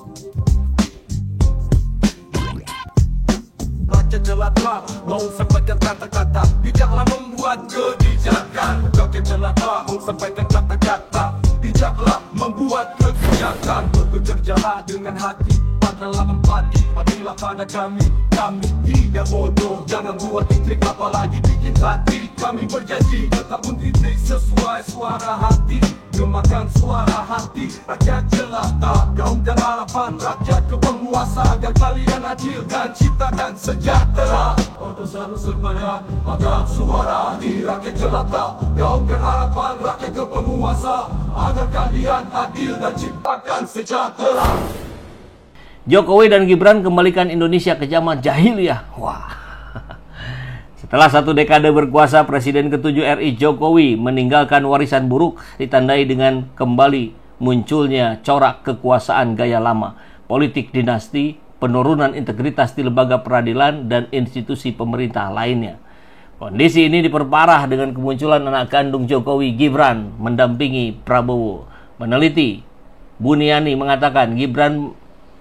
Rakyat jelata mau sampaikan kata-kata, bijaklah membuat kebijakan. Rakyat jelata mau sampaikan kata-kata, bijaklah membuat kebijakan. Bekerjalah dengan hati, padalah empati, padilah pada kami. Kami tidak bodoh, jangan buat intrik apalagi bikin hati. Kami berjanji tetap mendidik sesuai suara hati, gemakan suara hati. Rakyat jelata, kaum dan harapan rakyat ke penguasa, agar kalian adil dan ciptakan sejahtera. Untuk selalu semangat, maka suara di rakyat jelata, kaum dan harapan rakyat ke penguasa, agar kalian adil dan ciptakan sejahtera. Jokowi dan Gibran kembalikan Indonesia ke zaman jahiliyah. Wah. Setelah 1 dekade berkuasa, Presiden ke-7 RI Jokowi meninggalkan warisan buruk ditandai dengan kembali munculnya corak kekuasaan gaya lama, politik dinasti, penurunan integritas di lembaga peradilan dan institusi pemerintah lainnya. Kondisi ini diperparah dengan kemunculan anak kandung Jokowi, Gibran, mendampingi Prabowo. Meneliti Buniani mengatakan Gibran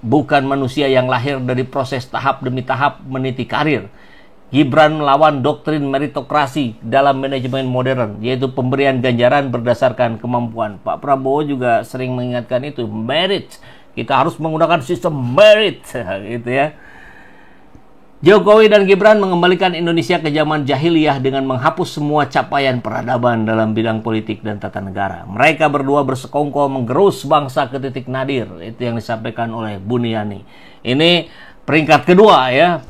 bukan manusia yang lahir dari proses tahap demi tahap meniti karir. Gibran melawan doktrin meritokrasi dalam manajemen modern, yaitu pemberian ganjaran berdasarkan kemampuan. Pak Prabowo juga sering mengingatkan itu, merit. Kita harus menggunakan sistem merit, gitu ya. Jokowi dan Gibran mengembalikan Indonesia ke zaman jahiliyah dengan menghapus semua capaian peradaban dalam bidang politik dan tata negara. Mereka berdua bersekongkol menggerus bangsa ke titik nadir. Itu yang disampaikan oleh Buniani. Ini peringkat kedua ya,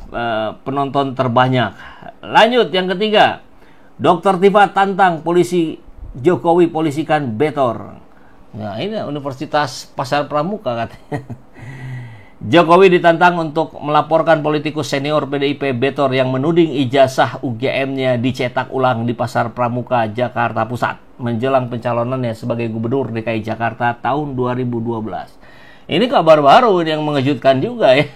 penonton terbanyak. Lanjut yang ketiga, Dr. Tifa tantang polisi Jokowi polisikan Betor. Nah ini Universitas Pasar Pramuka katanya. Jokowi ditantang untuk melaporkan politikus senior PDIP Betor yang menuding ijazah UGM-nya dicetak ulang di Pasar Pramuka, Jakarta Pusat menjelang pencalonannya sebagai Gubernur DKI Jakarta tahun 2012. Ini kabar baru yang mengejutkan juga ya.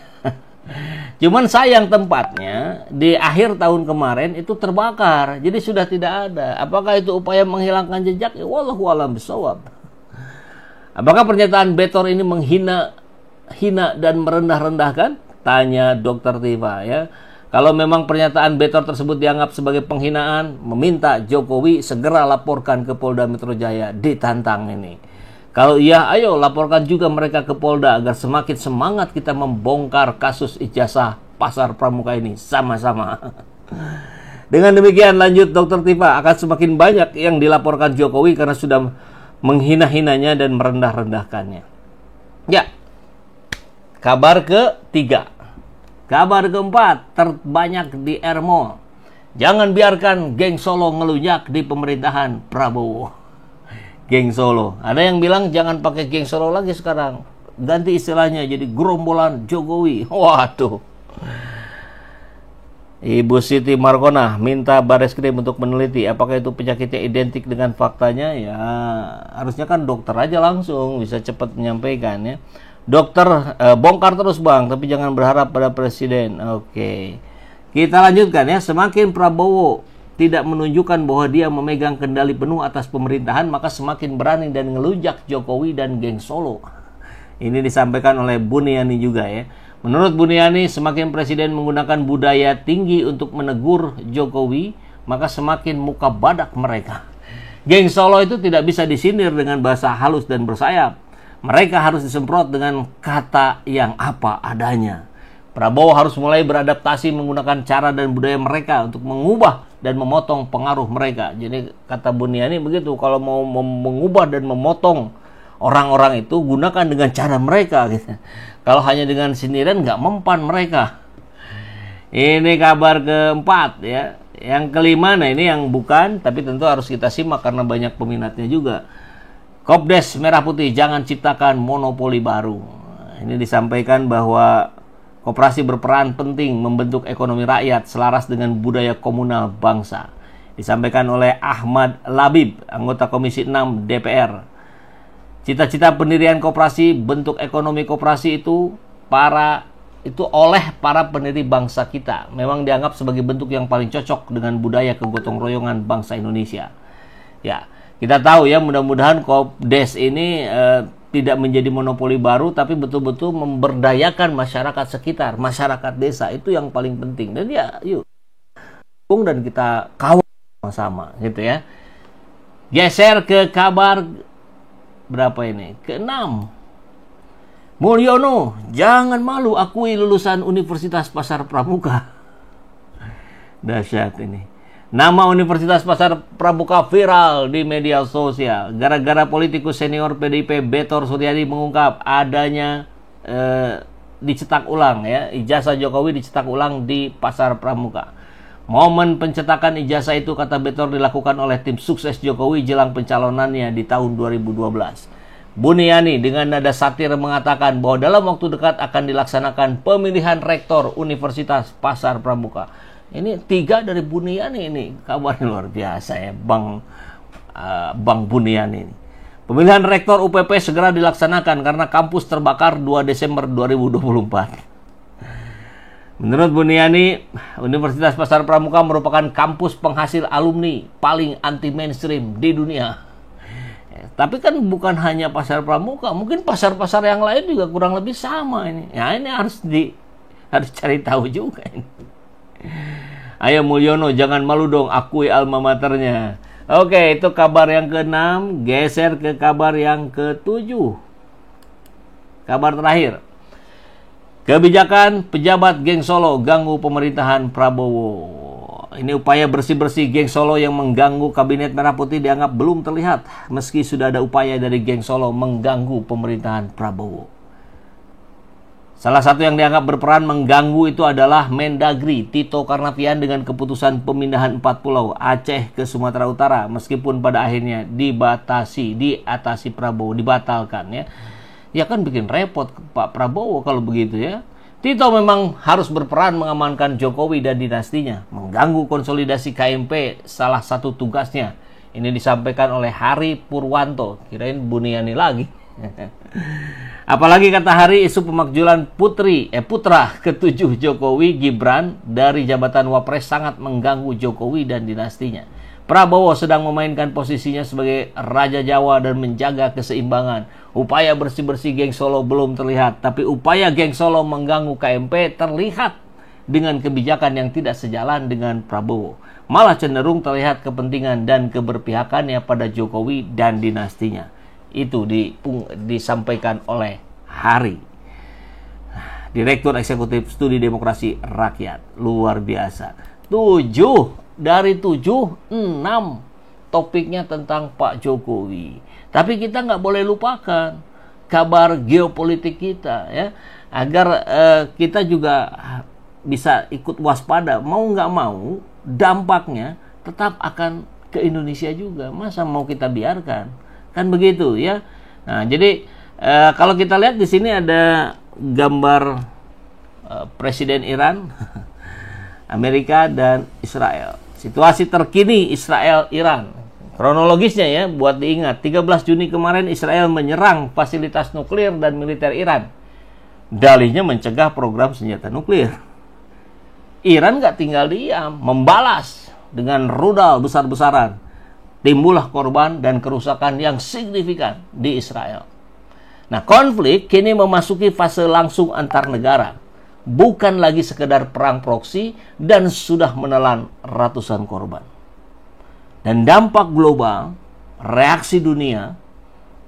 Cuman sayang tempatnya di akhir tahun kemarin itu terbakar, jadi sudah tidak ada. Apakah itu upaya menghilangkan jejak? Ya wallahu a'lam bishawab. Apakah pernyataan Betor ini menghina dan merendah-rendahkan? Tanya Dr. Tifa ya. Kalau memang pernyataan Betor tersebut dianggap sebagai penghinaan, meminta Jokowi segera laporkan ke Polda Metro Jaya, ditantang ini. Kalau iya, ayo laporkan juga mereka ke Polda agar semakin semangat kita membongkar kasus ijazah Pasar Pramuka ini sama-sama. Dengan demikian lanjut Dr. Tifa, akan semakin banyak yang dilaporkan Jokowi karena sudah menghina-hinanya dan merendah-rendahkannya. Ya. Kabar ketiga. Kabar keempat, terbanyak di Airmall. Jangan biarkan geng Solo ngelunjak di pemerintahan Prabowo. Geng Solo. Ada yang bilang jangan pakai geng Solo lagi sekarang. Ganti istilahnya jadi gerombolan Jokowi. Waduh. Ibu Siti Markona minta Bareskrim untuk meneliti apakah itu penyakitnya identik dengan faktanya. Ya, harusnya kan dokter aja langsung bisa cepat menyampaikan ya. Dokter bongkar terus bang, tapi jangan berharap pada presiden. Oke. Kita lanjutkan ya. Semakin Prabowo tidak menunjukkan bahwa dia memegang kendali penuh atas pemerintahan, maka semakin berani dan ngelunjak Jokowi dan geng Solo. Ini disampaikan oleh Buniani juga ya. Menurut Buniani, semakin presiden menggunakan budaya tinggi untuk menegur Jokowi, maka semakin muka badak mereka. Geng Solo itu tidak bisa disindir dengan bahasa halus dan bersayap. Mereka harus disemprot dengan kata yang apa adanya. Prabowo harus mulai beradaptasi menggunakan cara dan budaya mereka untuk mengubah dan memotong pengaruh mereka. Jadi kata Buniani begitu, kalau mau mengubah dan memotong orang-orang itu, gunakan dengan cara mereka gitu. Kalau hanya dengan sindiran nggak mempan mereka. Ini kabar keempat ya. Yang kelima, nah ini yang bukan, tapi tentu harus kita simak karena banyak peminatnya juga. Kopdes Merah Putih jangan ciptakan monopoli baru. Ini disampaikan bahwa koperasi berperan penting membentuk ekonomi rakyat selaras dengan budaya komunal bangsa. Disampaikan oleh Ahmad Labib, anggota Komisi 6 DPR. Cita-cita pendirian koperasi, bentuk ekonomi koperasi itu oleh para pendiri bangsa kita memang dianggap sebagai bentuk yang paling cocok dengan budaya kegotong royongan bangsa Indonesia. Ya. Kita tahu ya, mudah-mudahan Kopdes ini tidak menjadi monopoli baru, tapi betul-betul memberdayakan masyarakat sekitar, masyarakat desa. Itu yang paling penting. Dan ya, yuk dan kita kawal sama-sama gitu ya. Geser ke kabar berapa ini? Ke-6. Mulyono, jangan malu akui lulusan Universitas Pasar Pramuka. Dahsyat ini. Nama Universitas Pasar Pramuka viral di media sosial gara-gara politikus senior PDIP Betor Suryadi mengungkap adanya dicetak ulang ya, ijazah Jokowi dicetak ulang di Pasar Pramuka. Momen pencetakan ijazah itu, kata Betor, dilakukan oleh tim sukses Jokowi jelang pencalonannya di tahun 2012. Buniani dengan nada satir mengatakan bahwa dalam waktu dekat akan dilaksanakan pemilihan rektor Universitas Pasar Pramuka. Ini 3 dari Buniani ini, kabarnya luar biasa ya, Bang Buniani ini. Pemilihan rektor UPP segera dilaksanakan karena kampus terbakar 2 Desember 2024. Menurut Buniani, Universitas Pasar Pramuka merupakan kampus penghasil alumni paling anti mainstream di dunia. Tapi kan bukan hanya Pasar Pramuka, mungkin pasar-pasar yang lain juga kurang lebih sama ini. Ya ini harus cari tahu juga ini. Ayo Mulyono, jangan malu dong, akui alma maternya. Oke, itu kabar yang ke-6. Geser ke kabar yang ke-7. Kabar terakhir. Kebijakan pejabat geng Solo ganggu pemerintahan Prabowo. Ini upaya bersih-bersih geng Solo yang mengganggu Kabinet Merah Putih dianggap belum terlihat, meski sudah ada upaya dari geng Solo mengganggu pemerintahan Prabowo. Salah satu yang dianggap berperan mengganggu itu adalah Mendagri Tito Karnavian dengan keputusan pemindahan 4 pulau Aceh ke Sumatera Utara, meskipun pada akhirnya diatasi Prabowo, dibatalkan ya. Ya kan bikin repot Pak Prabowo kalau begitu ya. Tito memang harus berperan mengamankan Jokowi dan dinastinya, mengganggu konsolidasi KMP, salah satu tugasnya. Ini disampaikan oleh Hari Purwanto, kirain Buniani lagi. Apalagi kata Hari, isu pemakzulan putra ke-7 Jokowi Gibran dari jabatan Wapres sangat mengganggu Jokowi dan dinastinya. Prabowo sedang memainkan posisinya sebagai Raja Jawa dan menjaga keseimbangan. Upaya bersih-bersih geng Solo belum terlihat, tapi upaya geng Solo mengganggu KMP terlihat dengan kebijakan yang tidak sejalan dengan Prabowo. Malah cenderung terlihat kepentingan dan keberpihakannya pada Jokowi dan dinastinya. Itu disampaikan oleh Hari, Direktur Eksekutif Studi Demokrasi Rakyat. Luar biasa. 7 dari 6 topiknya tentang Pak Jokowi. Tapi kita nggak boleh lupakan kabar geopolitik kita ya, agar kita juga bisa ikut waspada. Mau nggak mau dampaknya tetap akan ke Indonesia juga. Masa mau kita biarkan? Kan begitu ya. Nah, jadi kalau kita lihat di sini ada gambar Presiden Iran, Amerika dan Israel. Situasi terkini Israel-Iran. Kronologisnya ya, buat diingat. 13 Juni kemarin Israel menyerang fasilitas nuklir dan militer Iran. Dalihnya mencegah program senjata nuklir. Iran nggak tinggal diam, membalas dengan rudal besar-besaran. Timbullah korban dan kerusakan yang signifikan di Israel. Nah, konflik kini memasuki fase langsung antar negara. Bukan lagi sekedar perang proksi dan sudah menelan ratusan korban. Dan dampak global, reaksi dunia,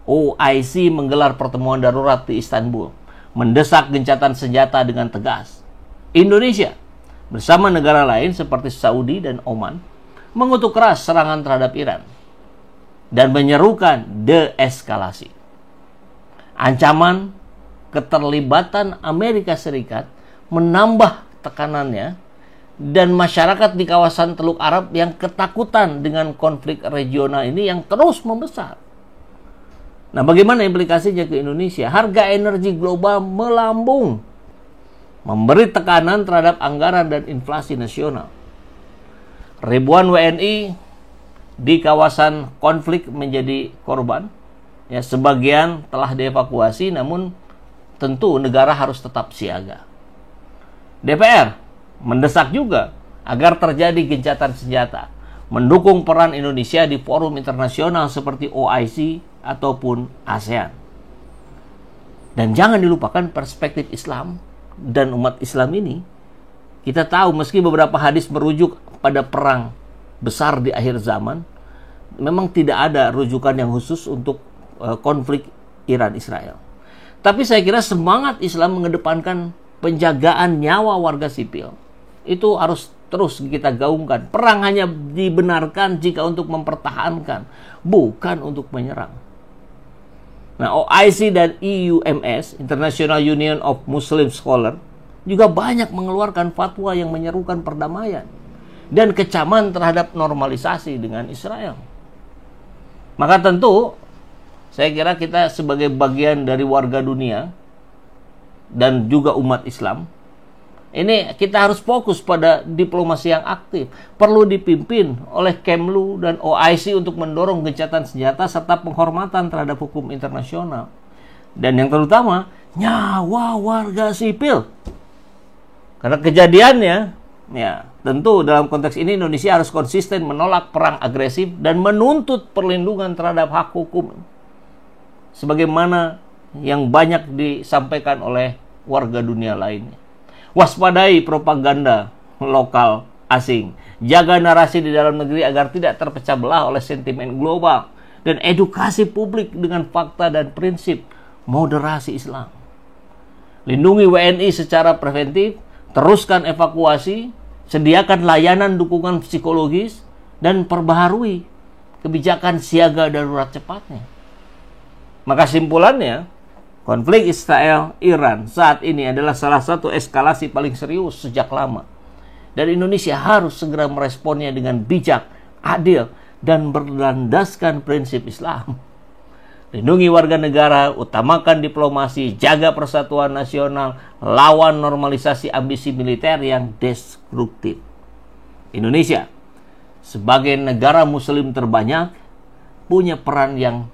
OIC menggelar pertemuan darurat di Istanbul, mendesak gencatan senjata dengan tegas. Indonesia bersama negara lain seperti Saudi dan Oman mengutuk keras serangan terhadap Iran dan menyerukan deeskalasi. Ancaman keterlibatan Amerika Serikat menambah tekanannya dan masyarakat di kawasan Teluk Arab yang ketakutan dengan konflik regional ini yang terus membesar. Nah, bagaimana implikasinya ke Indonesia? Harga energi global melambung, memberi tekanan terhadap anggaran dan inflasi nasional. Ribuan WNI di kawasan konflik menjadi korban. Ya, sebagian telah dievakuasi, namun tentu negara harus tetap siaga. DPR mendesak juga agar terjadi gencatan senjata, mendukung peran Indonesia di forum internasional seperti OIC ataupun ASEAN. Dan jangan dilupakan perspektif Islam dan umat Islam ini. Kita tahu meski beberapa hadis merujuk pada perang besar di akhir zaman, memang tidak ada rujukan yang khusus untuk konflik Iran-Israel. Tapi saya kira semangat Islam mengedepankan penjagaan nyawa warga sipil itu harus terus kita gaungkan. Perang hanya dibenarkan jika untuk mempertahankan, bukan untuk menyerang. Nah, OIC dan EUMS, International Union of Muslim Scholars, juga banyak mengeluarkan fatwa yang menyerukan perdamaian dan kecaman terhadap normalisasi dengan Israel. Maka tentu, saya kira kita sebagai bagian dari warga dunia dan juga umat Islam, ini kita harus fokus pada diplomasi yang aktif. Perlu dipimpin oleh Kemlu dan OIC untuk mendorong gencatan senjata serta penghormatan terhadap hukum internasional. Dan yang terutama, nyawa warga sipil. Karena kejadiannya, ya tentu dalam konteks ini Indonesia harus konsisten menolak perang agresif dan menuntut perlindungan terhadap hak hukum. Sebagaimana yang banyak disampaikan oleh warga dunia lainnya. Waspadai propaganda lokal asing. Jaga narasi di dalam negeri agar tidak terpecah belah oleh sentimen global. Dan edukasi publik dengan fakta dan prinsip moderasi Islam. Lindungi WNI secara preventif, teruskan evakuasi, sediakan layanan dukungan psikologis, dan perbaharui kebijakan siaga darurat cepatnya. Maka simpulannya, konflik Israel-Iran saat ini adalah salah satu eskalasi paling serius sejak lama. Dan Indonesia harus segera meresponnya dengan bijak, adil, dan berlandaskan prinsip Islam. Lindungi warga negara, utamakan diplomasi, jaga persatuan nasional, lawan normalisasi ambisi militer yang destruktif. Indonesia, sebagai negara muslim terbanyak, punya peran yang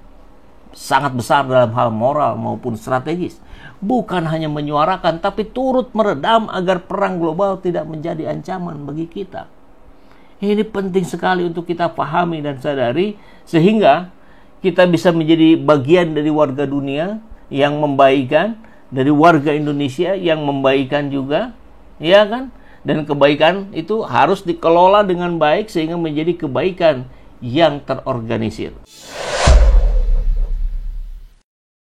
sangat besar dalam hal moral maupun strategis. Bukan hanya menyuarakan, tapi turut meredam agar perang global tidak menjadi ancaman bagi kita. Ini penting sekali untuk kita pahami dan sadari, sehingga kita bisa menjadi bagian dari warga dunia yang membaikan, dari warga Indonesia yang membaikan juga, ya kan? Dan kebaikan itu harus dikelola dengan baik sehingga menjadi kebaikan yang terorganisir.